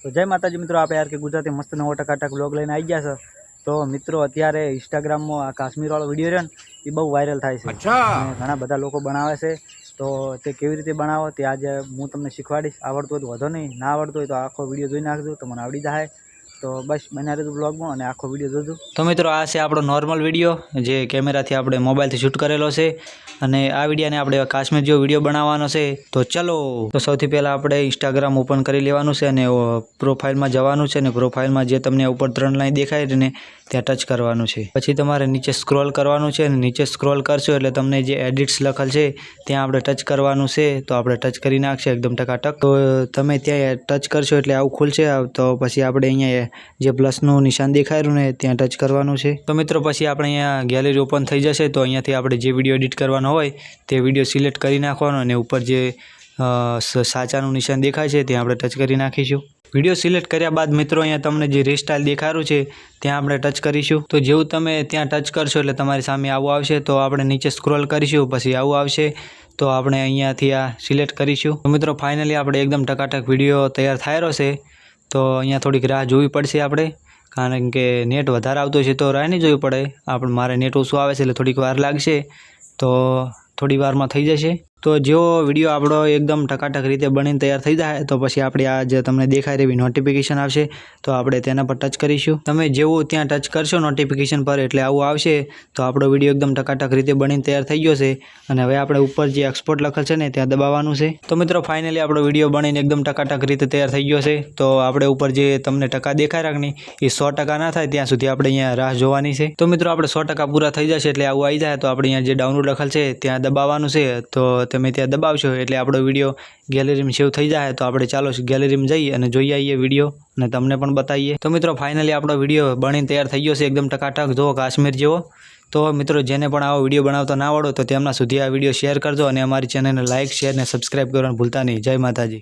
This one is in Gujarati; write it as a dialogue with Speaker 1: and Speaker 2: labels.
Speaker 1: તો જય માતાજી મિત્રો, આપણે યાર કે ગુજરાતી મસ્ત નવો ટકાટક વ્લોગ લઈને આવી ગયા છે। તો મિત્રો અત્યારે ઇન્સ્ટાગ્રામમાં આ કાશ્મીરવાળો વિડીયો રહ્યો ને એ બહુ વાયરલ થાય છે અને ઘણા બધા લોકો બનાવે છે। તો તે કેવી રીતે બનાવો તે આજે હું તમને શીખવાડીશ। આવડતું હોય તો વધો નહીં, ના આવડતું હોય તો આખો વિડીયો જોઈ નાખજો, તમને આવડી જાય। તો બસ બન્યા રહેજો બ્લોગમાં અને આખો વિડીયો જોજો। તો મિત્રો આ છે આપણો નોર્મલ વિડીયો જે કેમેરાથી આપણે મોબાઈલથી શૂટ કરેલો છે અને આ વિડીયોને આપણે કાશ્મીર જેવો વિડીયો બનાવવાનો છે। તો ચલો, તો સૌથી પહેલાં આપણે ઇન્સ્ટાગ્રામ ઓપન કરી લેવાનું છે અને પ્રોફાઇલમાં જવાનું છે અને પ્રોફાઇલમાં જે તમને ઉપર 3 લાઈન દેખાય ને ત્યાં ટચ કરવાનું છે। પછી તમારે નીચે સ્ક્રોલ કરવાનું છે અને નીચે સ્ક્રોલ કરશો એટલે તમને જે એડિટ્સ લખેલ છે ત્યાં આપણે ટચ કરવાનું છે। તો આપણે ટચ કરી નાખશે એકદમ ટકાટક। તો તમે ત્યાં ટચ કરશો એટલે આવું ખુલશે। તો પછી આપણે અહીંયા જે પ્લસનું નિશાન દેખાયું ને ત્યાં ટચ કરવાનું છે। તો મિત્રો પછી આપણે અહીંયા ગેલેરી ઓપન થઈ જશે। તો અહીંયાથી આપણે જે વિડીયો એડિટ કરવાનો હોય તે વિડીયો સિલેક્ટ કરી નાખવાનો અને ઉપર જે સાચાનું નિશાન દેખાય છે ત્યાં આપણે ટચ કરી નાખીશું। વિડીયો સિલેક્ટ કર્યા બાદ મિત્રો અહીંયા તમને જે રીસ્ટાઇલ દેખાડું છે ત્યાં આપણે ટચ કરીશું। તો જેવું તમે ત્યાં ટચ કરશો એટલે તમારી સામે આવું આવશે। તો આપણે નીચે સ્ક્રોલ કરીશું, પછી આવું આવશે। તો આપણે અહીંયાથી આ સિલેક્ટ કરીશું। તો મિત્રો ફાઇનલી આપણે એકદમ ટકાટક વિડીયો તૈયાર થયેલો છે। તો અહીંયા થોડીક રાહ જોવી પડશે આપણે, કારણ કે નેટ વધારે આવતું છે તો રાહ નહીં જોવી પડે। મારે નેટ ઓછું આવે છે એટલે થોડીક વાર લાગશે, તો થોડી વારમાં થઈ જશે। તો જેવો વિડીયો આપણો એકદમ ટકાટક રીતે બનીને તૈયાર થઈ જાય તો પછી આપણે આ જે તમને દેખાય એવી નોટિફિકેશન આવશે, તો આપણે તેના પર ટચ કરીશું। તમે જેવું ત્યાં ટચ કરશો નોટિફિકેશન પર એટલે આવું આવશે। તો આપણો વિડીયો એકદમ ટકાટક રીતે બનીને તૈયાર થઈ ગયો છે અને હવે આપણે ઉપર જે એક્સપોર્ટ લખેલ છે ને ત્યાં દબાવવાનું છે। તો મિત્રો ફાઇનલી આપણો વિડીયો બનીને એકદમ ટકાટક રીતે તૈયાર થઈ ગયો છે। તો આપણે ઉપર જે તમને ટકા દેખાય રાખની એ 100% ના થાય ત્યાં સુધી આપણે અહીંયા રાહ જોવાની છે। તો મિત્રો આપણે 100% પૂરા થઈ જશે એટલે આવું આવી જાય તો આપણે અહીંયા જે ડાઉનલોડ લખેલ છે ત્યાં દબાવવાનું છે। તો તમે ત્યાં દબાવશો એટલે આપણો વિડીયો ગેલેરીમાં સેવ થઈ જાય। તો આપણે ચાલો ગેલેરીમાં જઈએ અને જોઈ આવીએ વિડીયો અને તમને પણ બતાવીએ। તો મિત્રો ફાઇનલી આપણો વિડીયો બનીને તૈયાર થઈ ગયો છે એકદમ ટકાટક, જો કાશ્મીર જેવો। તો મિત્રો જેને પણ આવો વિડીયો બનાવતો ના આવડો તો તેમના સુધી આ વિડીયો શેર કરજો અને અમારી ચેનલને લાઇક, શેર અને સબસ્ક્રાઈબ કરવાનું ભૂલતા નહીં। જય માતાજી।